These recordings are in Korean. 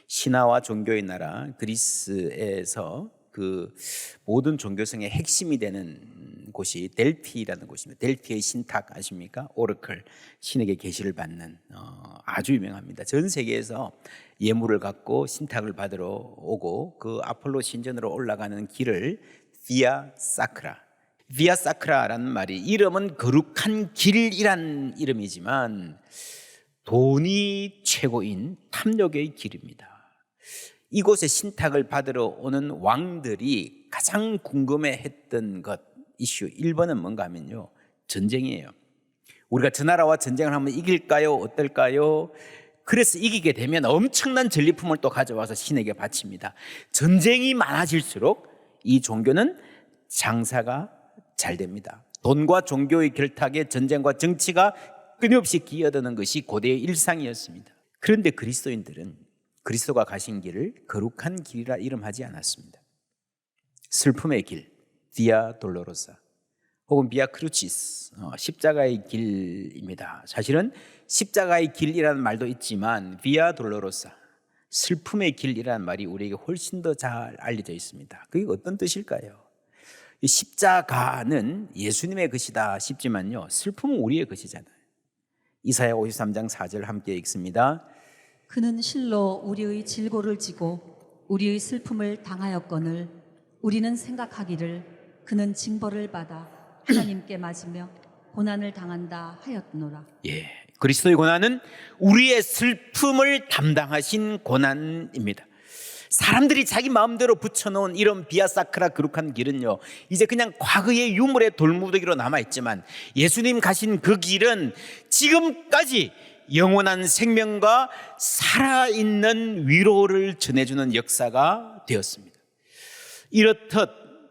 신화와 종교의 나라 그리스에서 그 모든 종교성의 핵심이 되는 곳이 델피라는 곳입니다. 델피의 신탁 아십니까? 오르클, 신에게 계시를 받는 아주 유명합니다. 전 세계에서 예물을 갖고 신탁을 받으러 오고 그 아폴로 신전으로 올라가는 길을 비아 사크라, 비아 사크라라는 말이 이름은 거룩한 길이란 이름이지만 돈이 최고인 탐욕의 길입니다. 이곳에 신탁을 받으러 오는 왕들이 가장 궁금해했던 것 이슈 1번은 뭔가 하면요, 전쟁이에요. 우리가 저 나라와 전쟁을 하면 이길까요? 어떨까요? 그래서 이기게 되면 엄청난 전리품을 또 가져와서 신에게 바칩니다. 전쟁이 많아질수록 이 종교는 장사가 잘 됩니다. 돈과 종교의 결탁에 전쟁과 정치가 끊임없이 기어드는 것이 고대의 일상이었습니다. 그런데 그리스도인들은 그리스도가 가신 길을 거룩한 길이라 이름하지 않았습니다. 슬픔의 길, 비아 돌로로사, 혹은 비아 크루치스, 십자가의 길입니다. 사실은 십자가의 길이라는 말도 있지만 비아 돌로로사, 슬픔의 길이라는 말이 우리에게 훨씬 더 잘 알려져 있습니다. 그게 어떤 뜻일까요? 이 십자가는 예수님의 것이다 싶지만요, 슬픔은 우리의 것이잖아요. 이사야 53장 4절 함께 읽습니다. 그는 실로 우리의 질고를 지고 우리의 슬픔을 당하였거늘 우리는 생각하기를 그는 징벌을 받아 하나님께 맞으며 고난을 당한다 하였노라. 예, 그리스도의 고난은 우리의 슬픔을 담당하신 고난입니다. 사람들이 자기 마음대로 붙여놓은 이런 비아사크라 거룩한 길은요, 이제 그냥 과거의 유물의 돌무더기로 남아있지만 예수님 가신 그 길은 지금까지 영원한 생명과 살아있는 위로를 전해주는 역사가 되었습니다. 이렇듯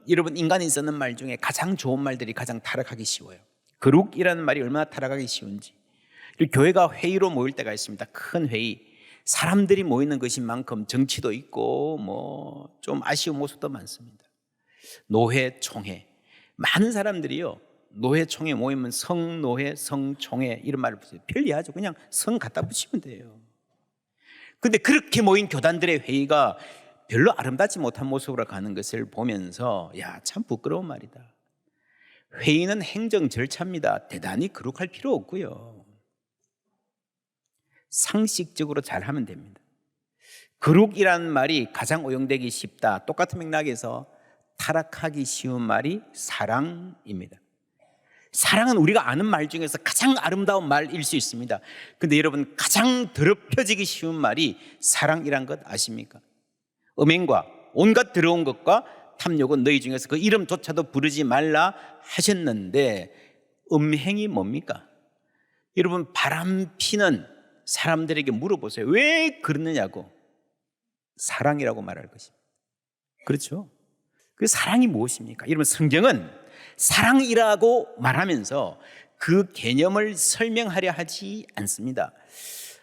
여러분, 인간이 쓰는 말 중에 가장 좋은 말들이 가장 타락하기 쉬워요. 거룩이라는 말이 얼마나 타락하기 쉬운지. 교회가 회의로 모일 때가 있습니다. 큰 회의. 사람들이 모이는 것인 만큼 정치도 있고 좀 아쉬운 모습도 많습니다. 노회, 총회. 많은 사람들이요, 노회, 총회 모이면 성노회, 성총회 이런 말을 붙여요. 편리하죠. 그냥 성 갖다 붙이면 돼요. 그런데 그렇게 모인 교단들의 회의가 별로 아름답지 못한 모습으로 가는 것을 보면서 참 부끄러운 말이다. 회의는 행정 절차입니다. 대단히 거룩할 필요 없고요, 상식적으로 잘하면 됩니다. 거룩이라는 말이 가장 오용되기 쉽다. 똑같은 맥락에서 타락하기 쉬운 말이 사랑입니다. 사랑은 우리가 아는 말 중에서 가장 아름다운 말일 수 있습니다. 그런데 여러분, 가장 더럽혀지기 쉬운 말이 사랑이란 것 아십니까? 음행과 온갖 더러운 것과 탐욕은 너희 중에서 그 이름조차도 부르지 말라 하셨는데, 음행이 뭡니까? 여러분, 바람 피는 사람들에게 물어보세요. 왜 그러느냐고. 사랑이라고 말할 것입니다. 그렇죠? 그 사랑이 무엇입니까? 여러분, 성경은 사랑이라고 말하면서 그 개념을 설명하려 하지 않습니다.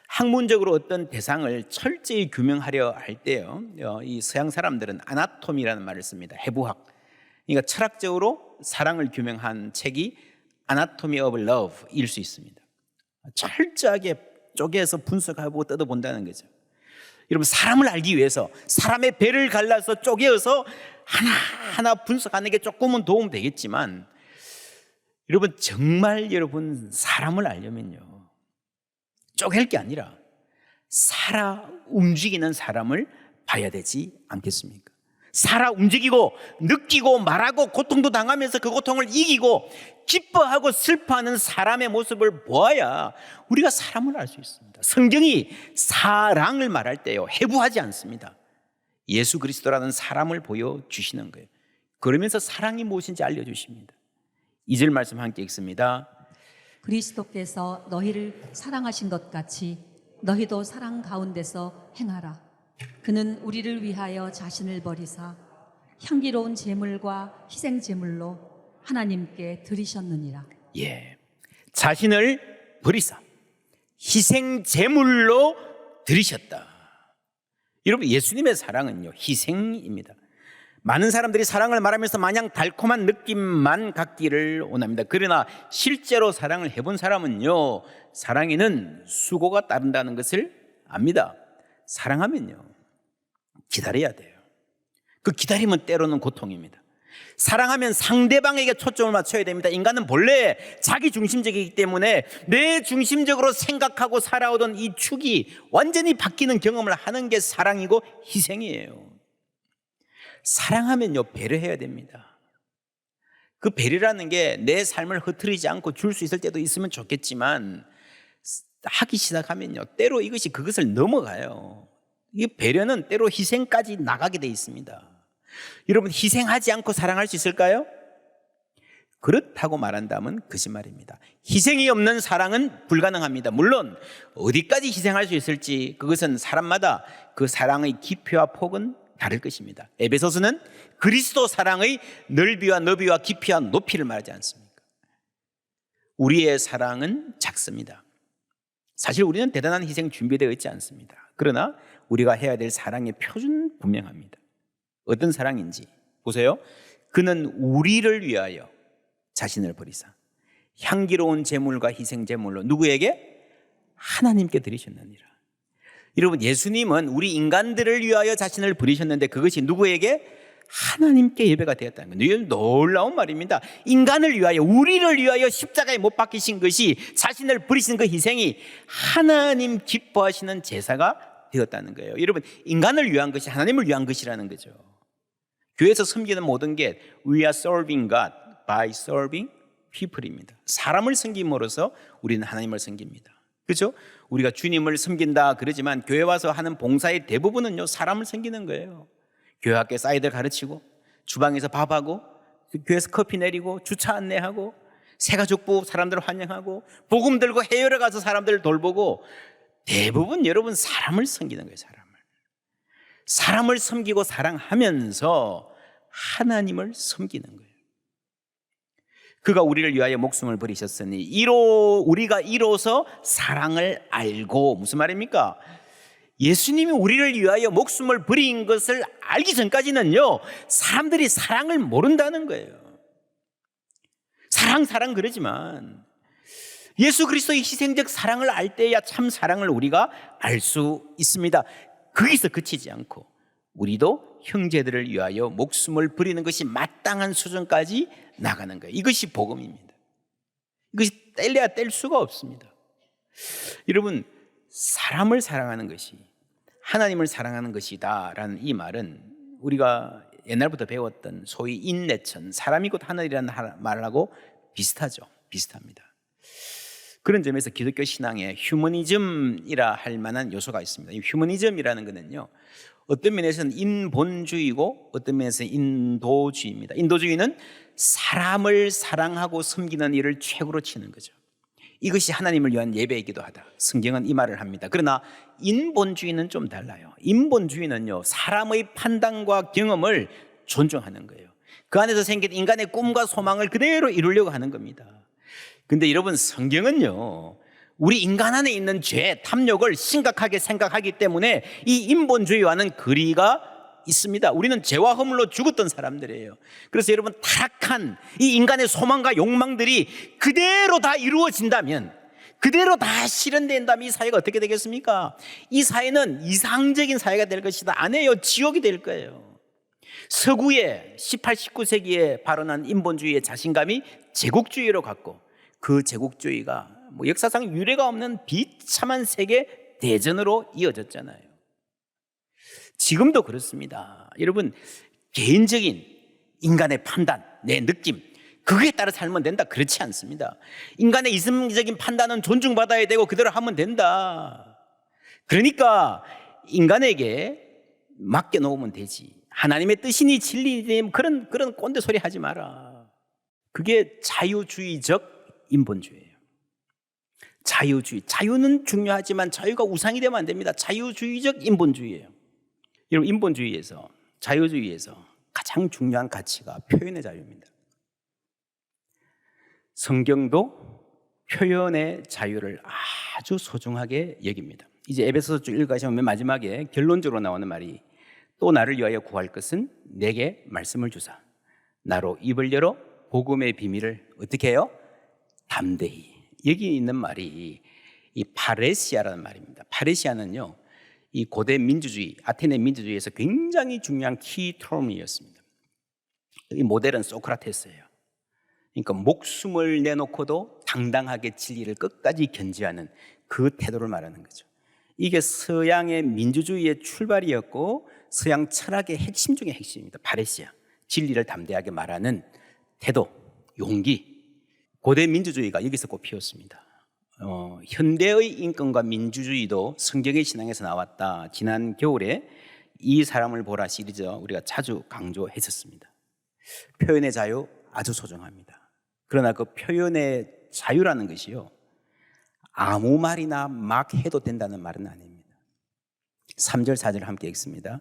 학문적으로 어떤 대상을 철저히 규명하려 할 때요, 이 서양 사람들은 아나토미라는 말을 씁니다. 해부학. 그러니까 철학적으로 사랑을 규명한 책이 아나토미 오브 러브일 수 있습니다. 철저하게 쪼개서 분석하고 뜯어본다는 거죠. 여러분, 사람을 알기 위해서 사람의 배를 갈라서 쪼개어서 하나하나 분석하는 게 조금은 도움 되겠지만, 여러분, 정말 여러분 사람을 알려면요, 쪼갤 게 아니라 살아 움직이는 사람을 봐야 되지 않겠습니까? 살아 움직이고 느끼고 말하고 고통도 당하면서 그 고통을 이기고 기뻐하고 슬퍼하는 사람의 모습을 보아야 우리가 사람을 알 수 있습니다. 성경이 사랑을 말할 때요, 해부하지 않습니다. 예수 그리스도라는 사람을 보여주시는 거예요. 그러면서 사랑이 무엇인지 알려주십니다. 2절 말씀 함께 읽습니다. 그리스도께서 너희를 사랑하신 것 같이 너희도 사랑 가운데서 행하라. 그는 우리를 위하여 자신을 버리사 향기로운 제물과 희생 제물로 하나님께 드리셨느니라. 예, 자신을 버리사 희생 제물로 드리셨다. 여러분, 예수님의 사랑은요, 희생입니다. 많은 사람들이 사랑을 말하면서 마냥 달콤한 느낌만 갖기를 원합니다. 그러나 실제로 사랑을 해본 사람은요, 사랑에는 수고가 따른다는 것을 압니다. 사랑하면요, 기다려야 돼요. 그 기다림은 때로는 고통입니다. 사랑하면 상대방에게 초점을 맞춰야 됩니다. 인간은 본래 자기 중심적이기 때문에 내 중심적으로 생각하고 살아오던 이 축이 완전히 바뀌는 경험을 하는 게 사랑이고 희생이에요. 사랑하면요, 배려해야 됩니다. 그 배려라는 게 내 삶을 흐트리지 않고 줄 수 있을 때도 있으면 좋겠지만 하기 시작하면요, 때로 이것이 그것을 넘어가요. 이 배려는 때로 희생까지 나가게 돼 있습니다. 여러분, 희생하지 않고 사랑할 수 있을까요? 그렇다고 말한다면 거짓말입니다. 희생이 없는 사랑은 불가능합니다. 물론 어디까지 희생할 수 있을지 그것은 사람마다 그 사랑의 깊이와 폭은 다를 것입니다. 에베소서는 그리스도 사랑의 넓이와 너비와 깊이와 높이를 말하지 않습니까? 우리의 사랑은 작습니다. 사실 우리는 대단한 희생 준비되어 있지 않습니다. 그러나 우리가 해야 될 사랑의 표준은 분명합니다. 어떤 사랑인지 보세요. 그는 우리를 위하여 자신을 버리사 향기로운 제물과 희생 제물로 누구에게? 하나님께 드리셨느니라. 여러분, 예수님은 우리 인간들을 위하여 자신을 버리셨는데 그것이 누구에게? 하나님께 예배가 되었다는 거예요. 놀라운 말입니다. 인간을 위하여, 우리를 위하여 십자가에 못 박히신 것이, 자신을 버리신 그 희생이 하나님 기뻐하시는 제사가 되었다는 거예요. 여러분, 인간을 위한 것이 하나님을 위한 것이라는 거죠. 교회에서 섬기는 모든 게 We are serving God by serving people입니다. 사람을 섬김으로써 우리는 하나님을 섬깁니다. 그렇죠? 우리가 주님을 섬긴다 그러지만 교회 와서 하는 봉사의 대부분은요, 사람을 섬기는 거예요. 교회 학교에 사이드를 가르치고, 주방에서 밥하고, 교회에서 커피 내리고, 주차 안내하고, 새가족부 사람들을 환영하고, 복음 들고 해외를 가서 사람들을 돌보고, 대부분 여러분 사람을 섬기는 거예요. 사람을 섬기고 사랑하면서 하나님을 섬기는 거예요. 그가 우리를 위하여 목숨을 버리셨으니 우리가 이로써 사랑을 알고, 무슨 말입니까? 예수님이 우리를 위하여 목숨을 버린 것을 알기 전까지는요, 사람들이 사랑을 모른다는 거예요. 사랑 그러지만 예수 그리스도의 희생적 사랑을 알 때야 참 사랑을 우리가 알 수 있습니다. 거기서 그치지 않고 우리도 형제들을 위하여 목숨을 버리는 것이 마땅한 수준까지 나가는 거예요. 이것이 복음입니다. 이것이 뗄래야 뗄 수가 없습니다. 여러분, 사람을 사랑하는 것이 하나님을 사랑하는 것이다라는 이 말은 우리가 옛날부터 배웠던 소위 인내천, 사람이 곧 하늘이라는 말하고 비슷합니다. 그런 점에서 기독교 신앙에 휴머니즘이라 할 만한 요소가 있습니다. 이 휴머니즘이라는 것은요, 어떤 면에서는 인본주의고 어떤 면에서는 인도주의입니다. 인도주의는 사람을 사랑하고 섬기는 일을 최고로 치는 거죠. 이것이 하나님을 위한 예배이기도 하다. 성경은 이 말을 합니다. 그러나 인본주의는 좀 달라요. 인본주의는요, 사람의 판단과 경험을 존중하는 거예요. 그 안에서 생긴 인간의 꿈과 소망을 그대로 이루려고 하는 겁니다. 근데 여러분, 성경은요, 우리 인간 안에 있는 죄, 탐욕을 심각하게 생각하기 때문에 이 인본주의와는 거리가 있습니다. 우리는 죄와 허물로 죽었던 사람들이에요. 그래서 여러분, 타락한 이 인간의 소망과 욕망들이 그대로 다 이루어진다면, 그대로 다 실현된다면 이 사회가 어떻게 되겠습니까? 이 사회는 이상적인 사회가 될 것이다. 아니에요. 지옥이 될 거예요. 서구의 18, 19세기에 발언한 인본주의의 자신감이 제국주의로 갔고, 그 제국주의가 역사상 유례가 없는 비참한 세계 대전으로 이어졌잖아요. 지금도 그렇습니다. 여러분, 개인적인 인간의 판단, 내 느낌, 그거에 따라 살면 된다? 그렇지 않습니다. 인간의 이성적인 판단은 존중받아야 되고 그대로 하면 된다. 그러니까 인간에게 맡겨놓으면 되지. 하나님의 뜻이니 진리니 그런 꼰대 소리 하지 마라. 그게 자유주의적 인본주의예요. 자유주의. 자유는 중요하지만 자유가 우상이 되면 안 됩니다. 자유주의적 인본주의예요. 여러분, 인본주의에서, 자유주의에서 가장 중요한 가치가 표현의 자유입니다. 성경도 표현의 자유를 아주 소중하게 여깁니다. 이제 에베소서 쭉 읽어가시면 맨 마지막에 결론적으로 나오는 말이, 또 나를 위하여 구할 것은 내게 말씀을 주사 나로 입을 열어 복음의 비밀을 어떻게 해요? 담대히. 여기 있는 말이 이 파레시아라는 말입니다. 파레시아는요, 이 고대 민주주의, 아테네 민주주의에서 굉장히 중요한 키 터մ이었습니다. 이 모델은 소크라테스예요. 그러니까 목숨을 내놓고도 당당하게 진리를 끝까지 견지하는 그 태도를 말하는 거죠. 이게 서양의 민주주의의 출발이었고 서양 철학의 핵심 중에 핵심입니다. 파레시아, 진리를 담대하게 말하는 태도, 용기. 고대 민주주의가 여기서 꽃피웠습니다. 현대의 인권과 민주주의도 성경의 신앙에서 나왔다. 지난 겨울에 이 사람을 보라 시리즈 우리가 자주 강조했었습니다. 표현의 자유 아주 소중합니다. 그러나 그 표현의 자유라는 것이요, 아무 말이나 막 해도 된다는 말은 아닙니다. 3절 4절 함께 읽습니다.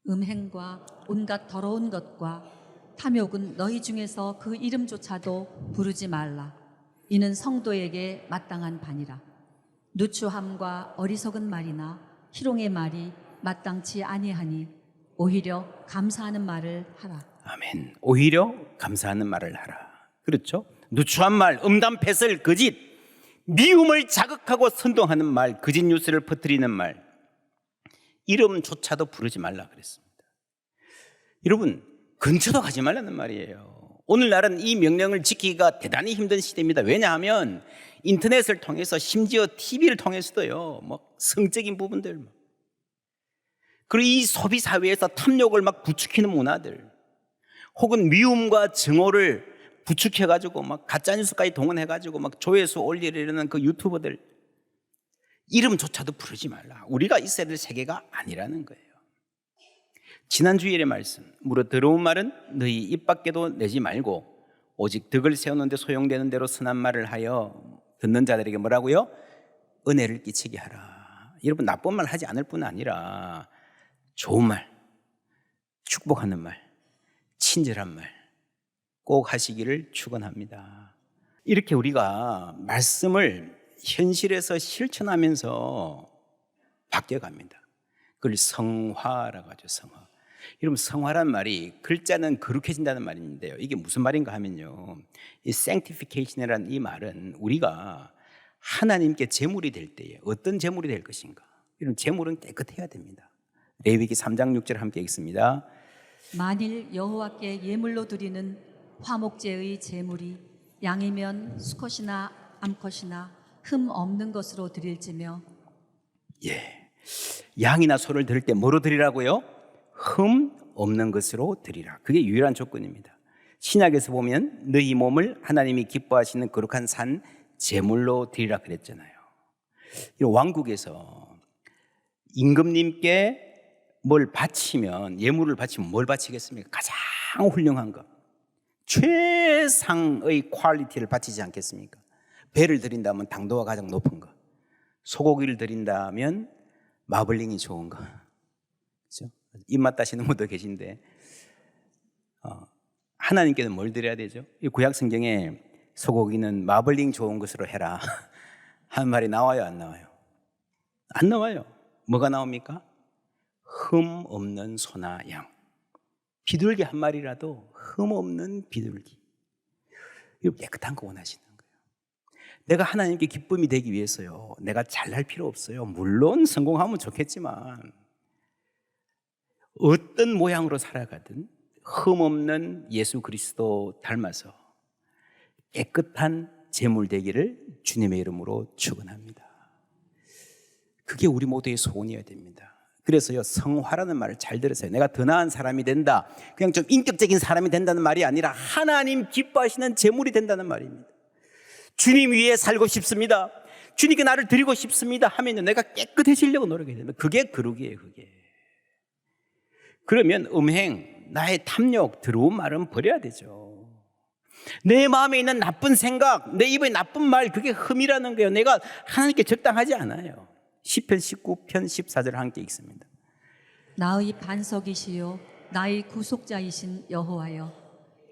음행과 온갖 더러운 것과 탐욕은 너희 중에서 그 이름조차도 부르지 말라. 이는 성도에게 마땅한 반이라. 누추함과 어리석은 말이나 희롱의 말이 마땅치 아니하니 오히려 감사하는 말을 하라. 아멘. 오히려 감사하는 말을 하라. 그렇죠? 누추한 말, 음담패설, 거짓, 미움을 자극하고 선동하는 말, 거짓 뉴스를 퍼뜨리는 말, 이름조차도 부르지 말라 그랬습니다. 여러분, 근처도 가지 말라는 말이에요. 오늘날은 이 명령을 지키기가 대단히 힘든 시대입니다. 왜냐하면 인터넷을 통해서, 심지어 TV를 통해서도요, 성적인 부분들, 그리고 이 소비 사회에서 탐욕을 막 부추기는 문화들, 혹은 미움과 증오를 부추겨가지고 가짜뉴스까지 동원해가지고 조회수 올리려는 그 유튜버들, 이름조차도 부르지 말라. 우리가 있어야 될 세계가 아니라는 거예요. 지난 주일의 말씀, 무릇 더러운 말은 너희 입 밖에도 내지 말고 오직 덕을 세우는 데 소용되는 대로 선한 말을 하여 듣는 자들에게 뭐라고요? 은혜를 끼치게 하라. 여러분, 나쁜 말 하지 않을 뿐 아니라 좋은 말, 축복하는 말, 친절한 말 꼭 하시기를 축원합니다. 이렇게 우리가 말씀을 현실에서 실천하면서 바뀌어갑니다. 그걸 성화라고 하죠. 성화. 여러분, 성화란 말이 글자는 거룩해진다는 말인데요, 이게 무슨 말인가 하면요, 이 sanctification이라는 이 말은 우리가 하나님께 제물이 될 때에 어떤 제물이 될 것인가, 이런 제물은 깨끗해야 됩니다. 레위기 3장 6절 함께 읽습니다. 만일 여호와께 예물로 드리는 화목제의 제물이 양이면 수컷이나 암컷이나 흠 없는 것으로 드릴지며. 예, 양이나 소를 드릴 때 뭐로 드리라고요? 흠 없는 것으로 드리라. 그게 유일한 조건입니다. 신약에서 보면 너희 몸을 하나님이 기뻐하시는 거룩한 산 제물로 드리라 그랬잖아요. 왕국에서 임금님께 뭘 바치면, 예물을 바치면 뭘 바치겠습니까? 가장 훌륭한 것, 최상의 퀄리티를 바치지 않겠습니까? 배를 드린다면 당도가 가장 높은 것, 소고기를 드린다면 마블링이 좋은 것, 그렇죠? 입맛 따시는 분도 계신데, 하나님께는 뭘 드려야 되죠? 이 구약 성경에 소고기는 마블링 좋은 것으로 해라 하는 말이 나와요, 안 나와요? 안 나와요. 뭐가 나옵니까? 흠 없는 소나 양, 비둘기 한 마리라도 흠 없는 비둘기, 이거 깨끗한 거 원하시는 거예요. 내가 하나님께 기쁨이 되기 위해서요, 내가 잘날 필요 없어요. 물론 성공하면 좋겠지만 어떤 모양으로 살아가든 흠 없는 예수 그리스도 닮아서 깨끗한 제물 되기를 주님의 이름으로 축원합니다. 그게 우리 모두의 소원이어야 됩니다. 그래서요, 성화라는 말을 잘 들으세요. 내가 더 나은 사람이 된다, 그냥 좀 인격적인 사람이 된다는 말이 아니라 하나님 기뻐하시는 제물이 된다는 말입니다. 주님 위에 살고 싶습니다, 주님께 나를 드리고 싶습니다 하면 내가 깨끗해지려고 노력해야 됩니다. 그게 거룩이에요. 그게. 그러면 음행, 나의 탐욕, 더러운 말은 버려야 되죠. 내 마음에 있는 나쁜 생각, 내 입에 나쁜 말, 그게 흠이라는 거예요. 내가 하나님께 적당하지 않아요. 시편 19편 14절 함께 읽습니다. 나의 반석이시요 나의 구속자이신 여호와여,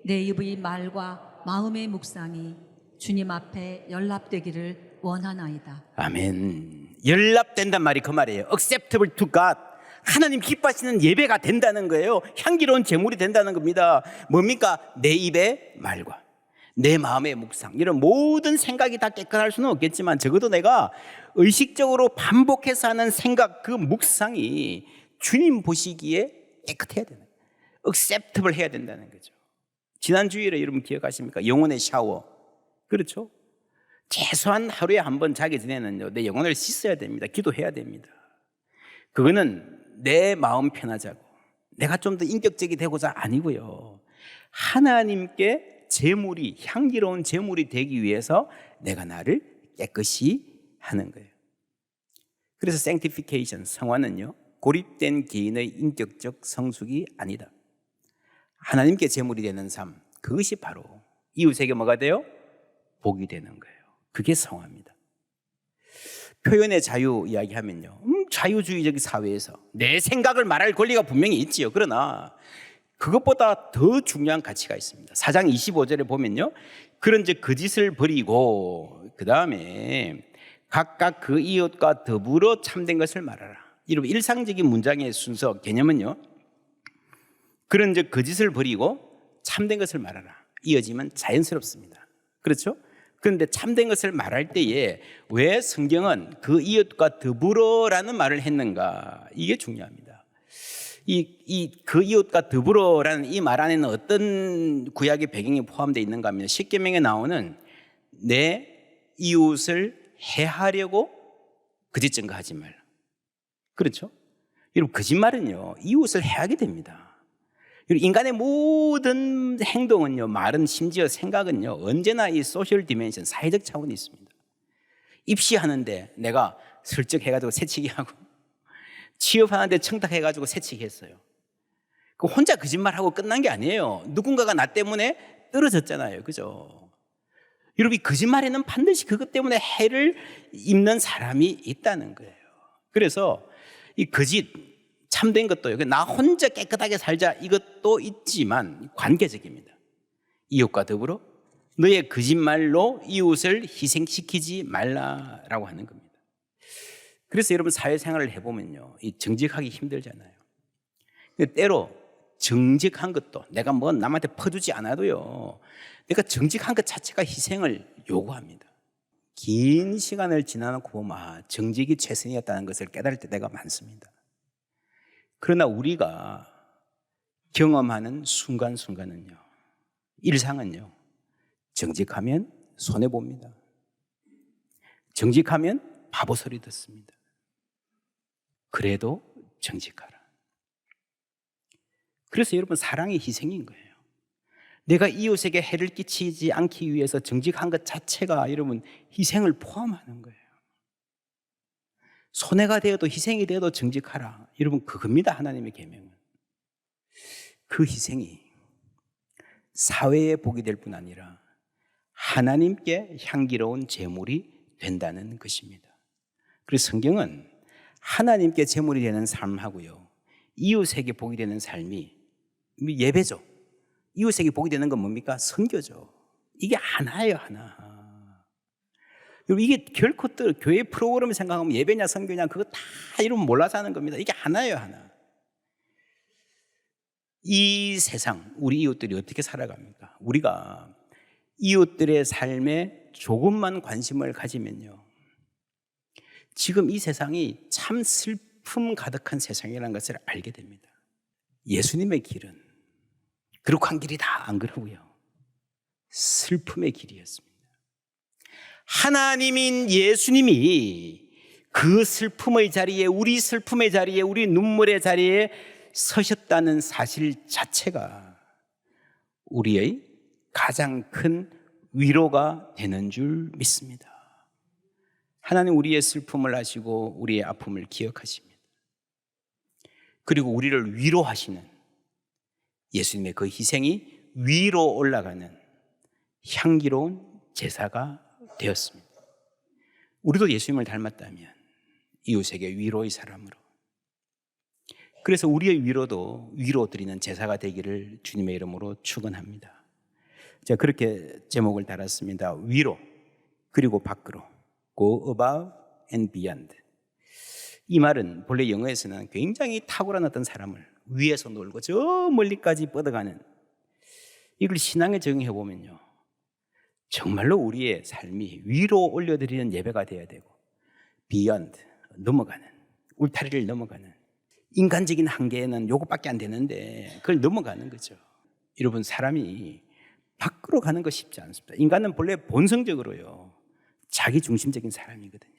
내 입의 말과 마음의 묵상이 주님 앞에 연락되기를 원하나이다. 아멘. 연락된단 말이 그 말이에요. Acceptable to God. 하나님 기뻐하시는 예배가 된다는 거예요. 향기로운 제물이 된다는 겁니다. 뭡니까? 내 입의 말과 내 마음의 묵상, 이런 모든 생각이 다 깨끗할 수는 없겠지만 적어도 내가 의식적으로 반복해서 하는 생각, 그 묵상이 주님 보시기에 깨끗해야 되는, acceptable 해야 된다는 거죠. 지난 주일에 여러분 기억하십니까? 영혼의 샤워. 그렇죠? 최소한 하루에 한 번 자기 전에는요, 내 영혼을 씻어야 됩니다. 기도해야 됩니다. 그거는 내 마음 편하자고, 내가 좀 더 인격적이 되고자 아니고요, 하나님께 제물이, 향기로운 제물이 되기 위해서 내가 나를 깨끗이 하는 거예요. 그래서 sanctification, 성화는요, 고립된 개인의 인격적 성숙이 아니다. 하나님께 제물이 되는 삶, 그것이 바로 이웃에게 뭐가 돼요? 복이 되는 거예요. 그게 성화입니다. 표현의 자유 이야기하면요, 자유주의적 사회에서 내 생각을 말할 권리가 분명히 있지요. 그러나 그것보다 더 중요한 가치가 있습니다. 4장 25절에 보면요, 그런즉 거짓을 버리고 그 다음에 각각 그 이웃과 더불어 참된 것을 말하라. 여러분, 일상적인 문장의 순서 개념은요, 그런즉 거짓을 버리고 참된 것을 말하라 이어지면 자연스럽습니다. 그렇죠? 그런데 참된 것을 말할 때에 왜 성경은 그 이웃과 더불어라는 말을 했는가? 이게 중요합니다. 그 이웃과 더불어라는 이 말 안에는 어떤 구약의 배경이 포함되어 있는가 하면, 십계명에 나오는 내 이웃을 해하려고 거짓 증거하지 말라. 그렇죠? 여러분, 거짓말은요, 이웃을 해하게 됩니다. 인간의 모든 행동은요, 말은, 심지어 생각은요, 언제나 이 소셜 디멘션, 사회적 차원이 있습니다. 입시하는데 내가 슬쩍 해가지고 새치기하고, 취업하는데 청탁해가지고 새치기했어요. 그 혼자 거짓말하고 끝난 게 아니에요. 누군가가 나 때문에 떨어졌잖아요. 그죠? 여러분, 이 거짓말에는 반드시 그것 때문에 해를 입는 사람이 있다는 거예요. 그래서 이 거짓, 참된 것도요, 나 혼자 깨끗하게 살자, 이것도 있지만 관계적입니다. 이웃과 더불어 너의 거짓말로 이웃을 희생시키지 말라라고 하는 겁니다. 그래서 여러분, 사회생활을 해보면요, 이 정직하기 힘들잖아요. 때로 정직한 것도 내가 뭐 남한테 퍼주지 않아도요, 내가 정직한 것 자체가 희생을 요구합니다. 긴 시간을 지나놓고 보면 정직이 최선이었다는 것을 깨달을 때가 많습니다. 그러나 우리가 경험하는 순간순간은요, 일상은요, 정직하면 손해봅니다. 정직하면 바보 소리 듣습니다. 그래도 정직하라. 그래서 여러분, 사랑이 희생인 거예요. 내가 이웃에게 해를 끼치지 않기 위해서 정직한 것 자체가 여러분, 희생을 포함하는 거예요. 손해가 되어도 희생이 되어도 정직하라. 여러분, 그겁니다. 하나님의 계명은. 그 희생이 사회에 복이 될 뿐 아니라 하나님께 향기로운 제물이 된다는 것입니다. 그래서 성경은 하나님께 제물이 되는 삶하고요, 이웃에게 복이 되는 삶이 예배죠. 이웃에게 복이 되는 건 뭡니까? 선교죠. 이게 하나예요, 하나. 여러분, 이게 결코 또 교회 프로그램을 생각하면 예배냐 선교냐 그거 다 이러면 몰라서 하는 겁니다. 이게 하나예요, 하나. 이 세상, 우리 이웃들이 어떻게 살아갑니까? 우리가 이웃들의 삶에 조금만 관심을 가지면요, 지금 이 세상이 참 슬픔 가득한 세상이라는 것을 알게 됩니다. 예수님의 길은 거룩한 길이다, 안 그러고요, 슬픔의 길이었습니다. 하나님인 예수님이 그 슬픔의 자리에, 우리 슬픔의 자리에, 우리 눈물의 자리에 서셨다는 사실 자체가 우리의 가장 큰 위로가 되는 줄 믿습니다. 하나님 우리의 슬픔을 아시고 우리의 아픔을 기억하십니다. 그리고 우리를 위로하시는 예수님의 그 희생이 위로 올라가는 향기로운 제사가 되었습니다. 우리도 예수님을 닮았다면 이웃에게 위로의 사람으로, 그래서 우리의 위로도 위로 드리는 제사가 되기를 주님의 이름으로 축원합니다. 제가 그렇게 제목을 달았습니다. 위로, 그리고 밖으로. Go above and beyond. 이 말은 본래 영어에서는 굉장히 탁월한 어떤 사람을 위에서 놀고 저 멀리까지 뻗어가는, 이걸 신앙에 적용해 보면요, 정말로 우리의 삶이 위로 올려드리는 예배가 되어야 되고, beyond, 넘어가는, 울타리를 넘어가는, 인간적인 한계는 요것밖에 안 되는데 그걸 넘어가는 거죠. 여러분, 사람이 밖으로 가는 거 쉽지 않습니다. 인간은 본래 본성적으로요, 자기 중심적인 사람이거든요.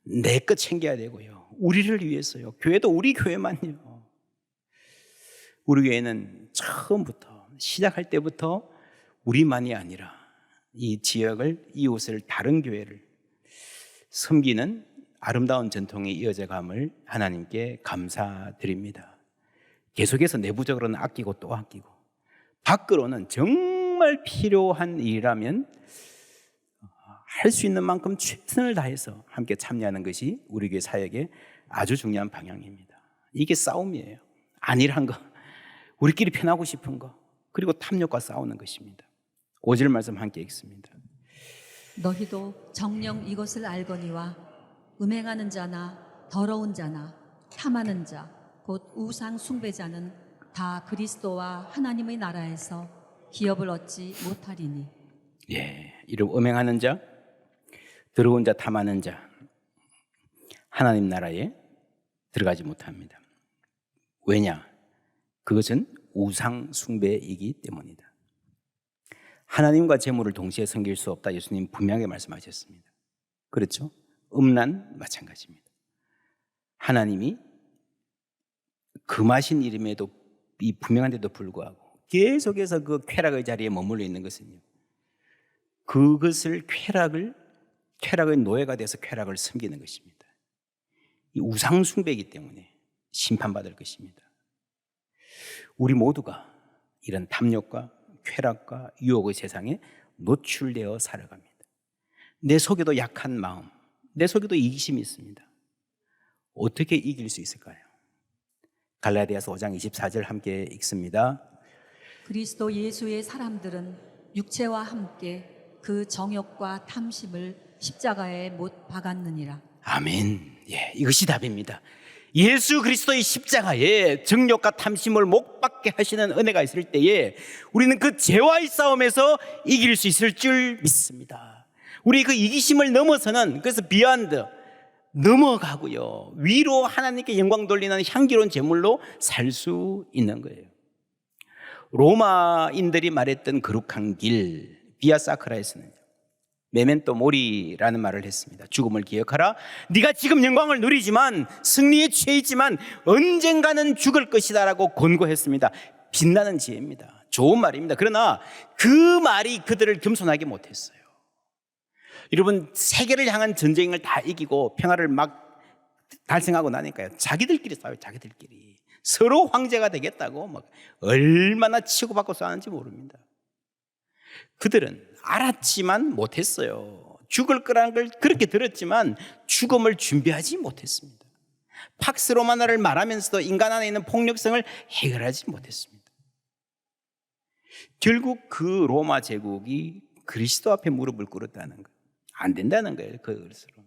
내 것 챙겨야 되고요, 우리를 위해서요. 교회도 우리 교회만요. 우리 교회는 처음부터, 시작할 때부터 우리만이 아니라 이 지역을, 이웃을, 다른 교회를 섬기는 아름다운 전통이 이어져감을 하나님께 감사드립니다. 계속해서 내부적으로는 아끼고 또 아끼고, 밖으로는 정말 필요한 일이라면 할 수 있는 만큼 최선을 다해서 함께 참여하는 것이 우리 교회 사역의 아주 중요한 방향입니다. 이게 싸움이에요. 안일한 거, 우리끼리 편하고 싶은 거, 그리고 탐욕과 싸우는 것입니다. 5절 말씀 함께 읽습니다. 너희도 정녕 이것을 알거니와 음행하는 자나 더러운 자나 탐하는 자 곧 우상 숭배자는 다 그리스도와 하나님의 나라에서 기업을 얻지 못하리니. 예, 이런 음행하는 자, 더러운 자, 탐하는 자, 하나님 나라에 들어가지 못합니다. 왜냐? 그것은 우상 숭배이기 때문이다. 하나님과 재물을 동시에 섬길 수 없다, 예수님 분명하게 말씀하셨습니다. 그렇죠? 음란 마찬가지입니다. 하나님이 금하신 이름에도 이 분명한데도 불구하고 계속해서 그 쾌락의 자리에 머물러 있는 것은요, 그것을 쾌락의 노예가 돼서 쾌락을 섬기는 것입니다. 이 우상 숭배이기 때문에 심판받을 것입니다. 우리 모두가 이런 탐욕과 쾌락과 유혹의 세상에 노출되어 살아갑니다. 내 속에도 약한 마음, 내 속에도 이기심이 있습니다. 어떻게 이길 수 있을까요? 갈라디아서 5장 24절 함께 읽습니다. 그리스도 예수의 사람들은 육체와 함께 그 정욕과 탐심을 십자가에 못 박았느니라. 아멘. 예, 이것이 답입니다. 예수 그리스도의 십자가에 정욕과 탐심을 못 받게 하시는 은혜가 있을 때에 우리는 그 죄와의 싸움에서 이길 수 있을 줄 믿습니다. 우리 그 이기심을 넘어서는, 그래서 비욘드, 넘어가고요, 위로 하나님께 영광 돌리는 향기로운 제물로 살 수 있는 거예요. 로마인들이 말했던 거룩한 길, 비아 사크라에서는 메멘토 모리라는 말을 했습니다. 죽음을 기억하라. 네가 지금 영광을 누리지만, 승리에 취해 있지만 언젠가는 죽을 것이다 라고 권고했습니다. 빛나는 지혜입니다. 좋은 말입니다. 그러나 그 말이 그들을 겸손하게 못했어요. 여러분, 세계를 향한 전쟁을 다 이기고 평화를 막 달성하고 나니까요, 자기들끼리 싸워요. 자기들끼리 서로 황제가 되겠다고 막 얼마나 치고받고 싸우는지 모릅니다. 그들은 알았지만 못했어요. 죽을 거라는 걸 그렇게 들었지만 죽음을 준비하지 못했습니다. 팍스 로마나를 말하면서도 인간 안에 있는 폭력성을 해결하지 못했습니다. 결국 그 로마 제국이 그리스도 앞에 무릎을 꿇었다는 거, 안 된다는 거예요. 그것으로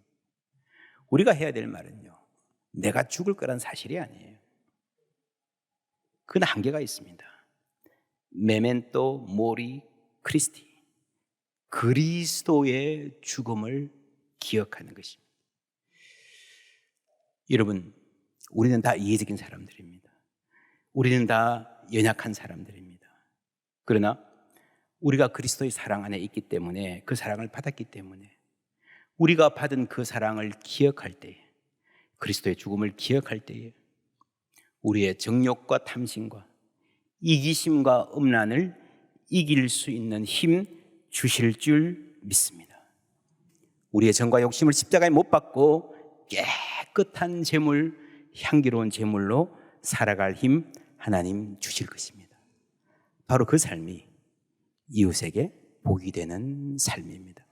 우리가 해야 될 말은요, 내가 죽을 거란 사실이 아니에요. 그건 한계가 있습니다. 메멘토 모리 크리스티, 그리스도의 죽음을 기억하는 것입니다. 여러분, 우리는 다 이해적인 사람들입니다. 우리는 다 연약한 사람들입니다. 그러나 우리가 그리스도의 사랑 안에 있기 때문에, 그 사랑을 받았기 때문에 우리가 받은 그 사랑을 기억할 때에, 그리스도의 죽음을 기억할 때에 우리의 정욕과 탐심과 이기심과 음란을 이길 수 있는 힘 주실 줄 믿습니다. 우리의 정과 욕심을 십자가에 못 박고 깨끗한 제물, 향기로운 제물로 살아갈 힘 하나님 주실 것입니다. 바로 그 삶이 이웃에게 복이 되는 삶입니다.